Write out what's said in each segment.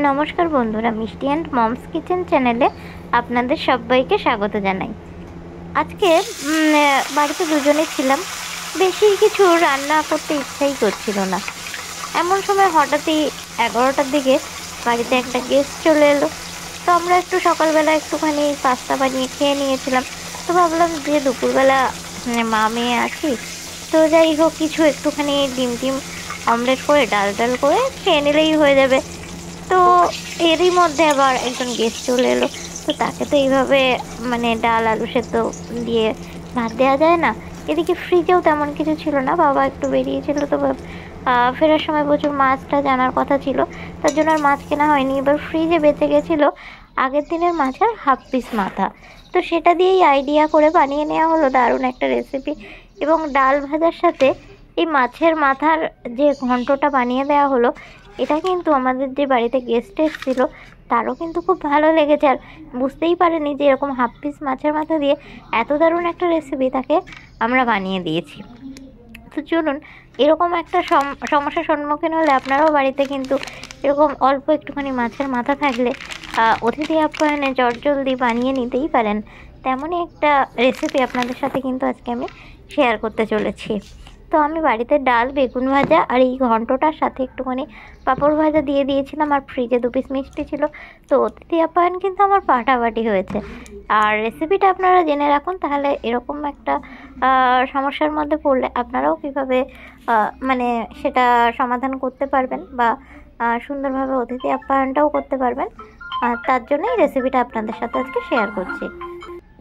নমস্কার বন্ধুরা, মিষ্টি অ্যান্ড মমস কিচেন চ্যানেলে আপনাদের সবাইকে স্বাগত জানাই। আজকে বাড়িতে দুজনে ছিলাম, বেশি কিছু রান্না করতে ইচ্ছাই করছিল না। এমন সময় হঠাৎই 11টার দিকে বাড়িতে একটা গেস্ট চলে এলো। তো আমরা একটু সকালবেলা একটুখানি পাস্তা বানিয়ে খেয়ে নিয়েছিলাম। তো ভাবলাম যে দুপুরবেলা মা মেয়ে আছি, তো যাই হোক কিছু একটুখানি ডিম টিম অমলেট করে ডাল ডাল করে খেয়ে নিলেই হয়ে যাবে। তো এরই মধ্যে আবার একজন গেস্ট চলে এলো। তো তাকে তো এইভাবে ডাল আলু সেদ্ধ দিয়ে ভাত দেওয়া যায় না। এদিকে ফ্রিজেও তেমন কিছু ছিল না, বাবা একটু বেরিয়েছিল। তো ফেরার সময় প্রচুর মাছটা জানার কথা ছিল, তার জন্য আর মাছ কেনা হয়নি। এবার ফ্রিজে বেঁচে গেছিলো আগের দিনের মাছের হাফ পিস মাথা। তো সেটা দিয়েই আইডিয়া করে বানিয়ে নেওয়া হলো দারুণ একটা রেসিপি। এবং ডাল ভাজার সাথে এই মাছের মাথার যে ঘন্টটা বানিয়ে দেওয়া হলো, এটা কিন্তু আমাদের যে বাড়িতে গেস্ট এসেছিলো তারও কিন্তু খুব ভালো লেগেছে। আর বুঝতেই পারেনি যে এরকম হাফ পিস মাছের মাথা দিয়ে এত দারুণ একটা রেসিপি তাকে আমরা বানিয়ে দিয়েছি। তো চলুন, এরকম একটা সমস্যার সম্মুখীন হলে আপনারাও বাড়িতে কিন্তু এরকম অল্প একটুখানি মাছের মাথা থাকলে অতিথি আপ্যায়নে চটজলদি বানিয়ে নিতেই পারেন। তেমনই একটা রেসিপি আপনাদের সাথে কিন্তু আজকে আমি শেয়ার করতে চলেছি। তো আমি বাড়িতে ডাল, বেগুন ভাজা আর এই ঘন্টটার সাথে একটুখানি পাঁপড় ভাজা দিয়ে দিয়েছিলাম, আর ফ্রিজে 2 পিস মিষ্টি ছিল। তো অতিথি আপ্যায়ন কিন্তু আমার ফাটাফাটি হয়েছে। আর রেসিপিটা আপনারা জেনে রাখুন, তাহলে এরকম একটা সমস্যার মধ্যে পড়লে আপনারাও কীভাবে সেটা সমাধান করতে পারবেন বা সুন্দরভাবে অতিথি আপ্যায়নটাও করতে পারবেন। তার জন্যই রেসিপিটা আপনাদের সাথে আজকে শেয়ার করছি।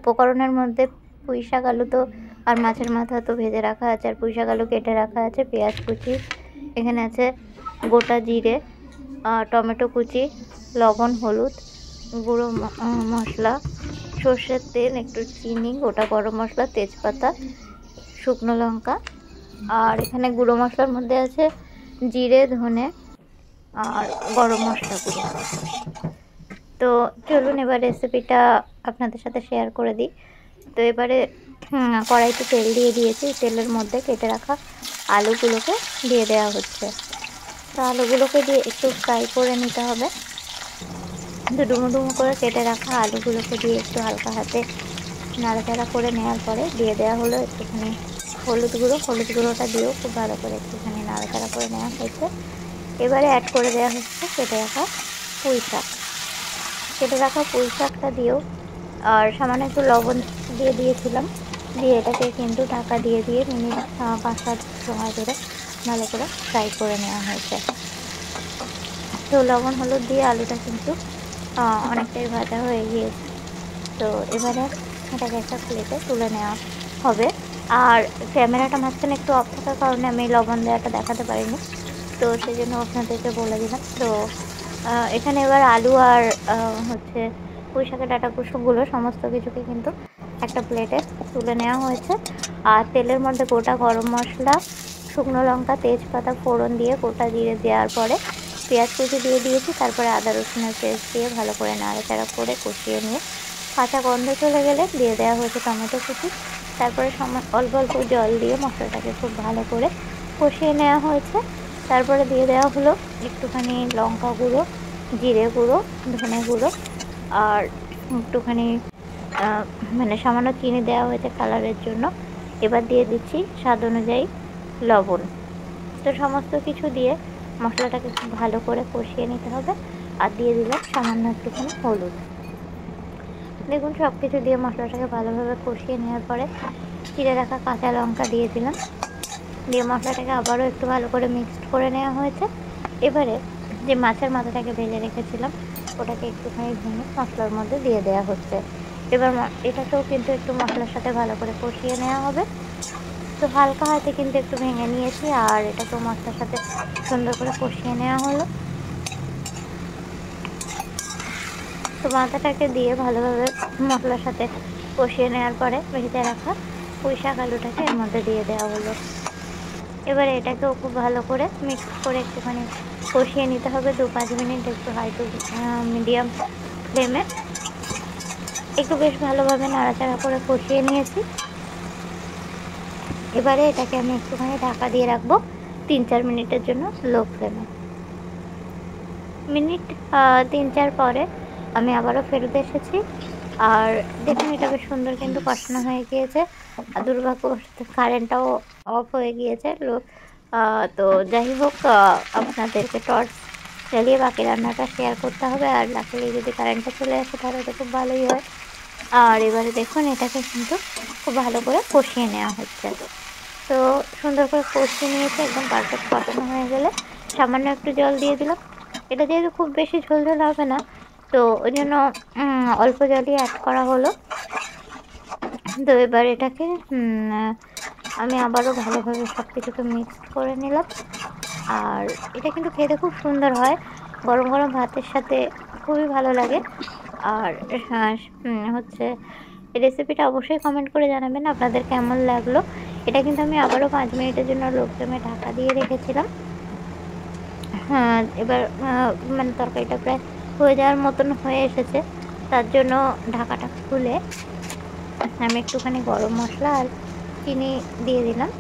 উপকরণের মধ্যে পুঁই শাক, আলু তো আর মাছের মাথা তো ভেজে রাখা আছে, আর পুঁই শাক আলু কেটে রাখা আছে, পেঁয়াজ কুচি, এখানে আছে গোটা জিরে, টমেটো কুচি, লবণ, হলুদ, গুঁড়ো মশলা, সর্ষের তেল, একটু চিনি, গোটা গরম মশলা, তেজপাতা, শুকনো লঙ্কা। আর এখানে গুঁড়ো মশলার মধ্যে আছে জিরে, ধনে আর গরম মশলা গুঁড়ো। তো চলুন এবার রেসিপিটা আপনাদের সাথে শেয়ার করে দিই। তো এবারে কড়াইতে তেল দিয়ে দিয়েছি, তেলের মধ্যে কেটে রাখা আলুগুলোকে দিয়ে দেওয়া হচ্ছে। তো আলুগুলোকে দিয়ে একটু ফ্রাই করে নিতে হবে। ডুমো ডুমো করে কেটে রাখা আলুগুলোকে দিয়ে একটু হালকা হাতে নাড়াচাড়া করে নেওয়ার পরে দিয়ে দেওয়া হলো একটুখানি হলুদ গুঁড়োটা দিয়েও খুব ভালো করে একটুখানি নাড়াচাড়া করে নেওয়া হয়েছে। এবারে অ্যাড করে দেওয়া হচ্ছে কেটে রাখা পুঁই শাকটা দিয়েও, আর সামান্য একটু লবণ দিয়ে দিয়েছিলাম, দিয়ে এটাকে কিন্তু ঢাকা দিয়ে মিনিট 5-7 সময় ধরে ভালো করে ফ্রাই করে নেওয়া হয়েছে। তো লবণ হলুদ দিয়ে আলুটা কিন্তু অনেকটাই ভাজা হয়ে গিয়েছে। তো এবারে এটাকে একটা প্লেটে তুলে নেওয়া হবে। আর ক্যামেরাটা মাঝখানে একটু অফ থাকার কারণে আমি লবণ দেওয়াটা দেখাতে পারিনি, তো সেই জন্য আপনাদেরকে বলে দিলাম। তো এখানে এবার আলু আর পুঁই শাকের ডাঁটা কুসুমগুলো সমস্ত কিছুকে কিন্তু একটা প্লেটে তুলে নেওয়া হয়েছে। আর তেলের মধ্যে গোটা গরম মশলা, শুকনো লঙ্কা, তেজপাতা ফোড়ন দিয়ে গোটা জিরে দেওয়ার পরে পেঁয়াজ কুচি দিয়ে দিয়েছি। তারপরে আদা রসুনের পেস্ট দিয়ে ভালো করে নাড়াচাড়া করে কষিয়ে নিয়ে কাঁচা গন্ধ চলে গেলে দিয়ে দেওয়া হয়েছে টমেটো কুচি। তারপরে অল্প অল্প জল দিয়ে মশলাটাকে খুব ভালো করে কষিয়ে নেওয়া হয়েছে। তারপরে দিয়ে দেওয়া হলো একটুখানি লঙ্কা গুঁড়ো, জিরে গুঁড়ো, ধনে গুঁড়ো, আর একটুখানি সামান্য চিনি দেওয়া হয়েছে কালারের জন্য। এবার দিয়ে দিচ্ছি স্বাদ অনুযায়ী লবণ। তো সমস্ত কিছু দিয়ে মশলাটাকে খুব ভালো করে কষিয়ে নিতে হবে। আর দিয়ে দিলাম সামান্য একটুখানি হলুদ। দেখুন সব কিছু দিয়ে মশলাটাকে ভালোভাবে কষিয়ে নেওয়ার পরে চিড়ে রাখা কাঁচা লঙ্কা দিয়ে দিলাম, দিয়ে মশলাটাকে আবারও একটু ভালো করে মিক্সড করে নেওয়া হয়েছে। এবারে যে মাছের মাথাটাকে ভেজে রেখেছিলাম ওটাকে একটুখানি ভেঙে মশলার মধ্যে দিয়ে দেওয়া হচ্ছে। এবার এটাকেও কিন্তু একটু মশলার সাথে ভালো করে কষিয়ে নেওয়া হবে। তো হালকা হাতে কিন্তু একটু ভেঙে নিয়েছি, আর এটাকেও মশলার সাথে সুন্দর করে কষিয়ে নেওয়া হলো। তো মাথাটাকে দিয়ে ভালোভাবে মশলার সাথে কষিয়ে নেওয়ার পরে ভেজে রাখা পুঁই শাক আলুটাকে এর মধ্যে দিয়ে দেওয়া হলো। এবারে এটাকেও খুব ভালো করে মিক্স করে একটুখানি কষিয়ে নিতে হবে 2-5 মিনিট, একটু হাই টু মিডিয়াম ফ্লেমে একটু বেশ ভালোভাবে নাড়াচাড়া করে কষিয়ে নিয়েছি। এবারে এটাকে আমি একটুখানি ঢাকা দিয়ে রাখবো 3-4 মিনিটের জন্য লো ফ্লেমে। মিনিট 3-4 পরে আমি আবারও ফেরত এসেছি। আর দেখুন এটা বেশ সুন্দর কিন্তু কষানো হয়ে গিয়েছে। আর দুর্ভাগ্যবশত কারেন্টটাও অফ হয়ে গিয়েছে। তো যাই হোক, আপনাদেরকে টর্চ জ্বালিয়ে বাকি রান্নাটা শেয়ার করতে হবে। আর লাকিলি যদি কারেন্টটা চলে আসে তাহলে তো খুব ভালোই হয়। আর এবারে দেখুন এটাকে কিন্তু খুব ভালো করে কষিয়ে নেওয়া হচ্ছে। তো সুন্দর করে কষিয়ে নিয়েছি, একদম পারফেক্ট কষানো হয়ে গেলে সামান্য একটু জল দিয়ে দিলাম। এটা যেহেতু খুব বেশি ঝোল ঝোল হবে না, তো ওই জন্য অল্প জলই অ্যাড করা হলো। তো এবার এটাকে আমি আবারও ভালোভাবে সব কিছুকে মিক্সড করে নিলাম। আর এটা কিন্তু খেতে খুব সুন্দর হয়, গরম গরম ভাতের সাথে খুবই ভালো লাগে। আর হ্যাঁ, হচ্ছে রেসিপিটা অবশ্যই কমেন্ট করে জানাবেন আপনাদের কেমন লাগলো। এটা কিন্তু আমি আবারও 5 মিনিটের জন্য লো ফ্লেমে ঢাকা দিয়ে রেখেছিলাম। হ্যাঁ, এবার মানে তরকারিটা প্রায় হয়ে যাওয়ার মতন হয়ে এসেছে। তার জন্য ঢাকাটা খুলে আমি একটুখানি গরম মসলা আর চিনি দিয়ে দিলাম।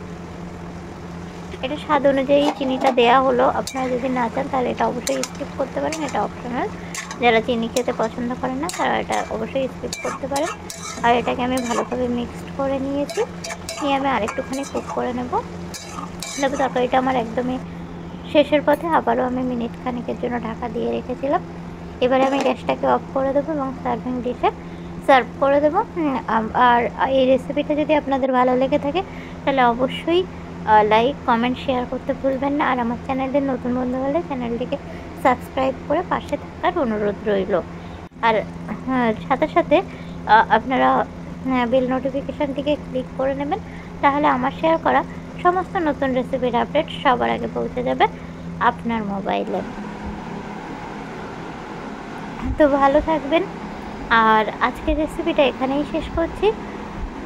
এটা স্বাদ অনুযায়ী চিনিটা দেয়া হলো। আপনারা যদি না চান তাহলে এটা অবশ্যই স্কিপ করতে পারেন, এটা অপশনাল। যারা চিনি খেতে পছন্দ করেন না তারা এটা অবশ্যই স্কিপ করতে পারেন। আর এটাকে আমি ভালোভাবে মিক্সড করে নিয়েছি। নিয়ে আমি আরেকটুখানি কুক করে নেব। তবে তরকারিটা আমার একদমই শেষের পথে। আবারও আমি মিনিট খানেকের জন্য ঢাকা দিয়ে রেখেছিলাম। এবারে আমি গ্যাসটাকে অফ করে দেবো এবং সার্ভিং ডিশে সার্ভ করে দেবো। আর এই রেসিপিটা যদি আপনাদের ভালো লেগে থাকে তাহলে অবশ্যই লাইক, কমেন্ট, শেয়ার করতে ভুলবেন না। আর আমার চ্যানেলের নতুন বন্ধু হলে চ্যানেলটিকে সাবস্ক্রাইব করে পাশে থাকার অনুরোধ রইল। আর হ্যাঁ, সাথে সাথে আপনারা বেল নোটিফিকেশানটিকে ক্লিক করে নেবেন, তাহলে আমার শেয়ার করা সমস্ত নতুন রেসিপির আপডেট সবার আগে পৌঁছে যাবে আপনার মোবাইলে। তো ভালো থাকবেন। আর আজকের রেসিপিটা এখানেই শেষ করছি।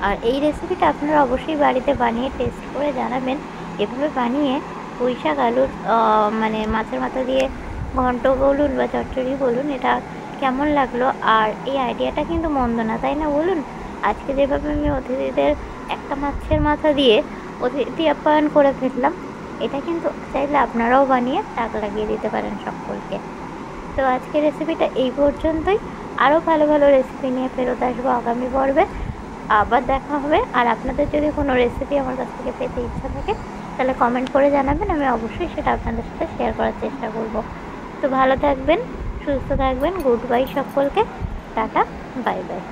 আর এই রেসিপিটা আপনারা অবশ্যই বাড়িতে বানিয়ে টেস্ট করে জানাবেন। এভাবে বানিয়ে পুঁই শাক আলুর মানে মাছের মাথা দিয়ে ঘন্ট বলুন বা চচ্চড়ি বলুন, এটা কেমন লাগলো। আর এই আইডিয়াটা কিন্তু মন্দ না, তাই না বলুন? আজকে যেভাবে আমি অতিথিদের একটা মাছের মাথা দিয়ে অতিথি আপ্যায়ন করে ফেললাম, এটা কিন্তু চাইলে আপনারাও বানিয়ে তাক লাগিয়ে দিতে পারেন সকলকে। তো আজকের রেসিপিটা এই পর্যন্তই। আরও ভালো ভালো রেসিপি নিয়ে ফেরত আসবো আগামী পর্বে। আবার দেখা হবে। আর আপনাদের যদি কোনো রেসিপি আমার কাছ থেকে পেতে ইচ্ছা থাকে তাহলে কমেন্ট করে জানাবেন, আমি অবশ্যই সেটা আপনাদের সাথে শেয়ার করার চেষ্টা করব। তো ভালো থাকবেন, সুস্থ থাকবেন। গুড বাই সকলকে। Tata, bye bye.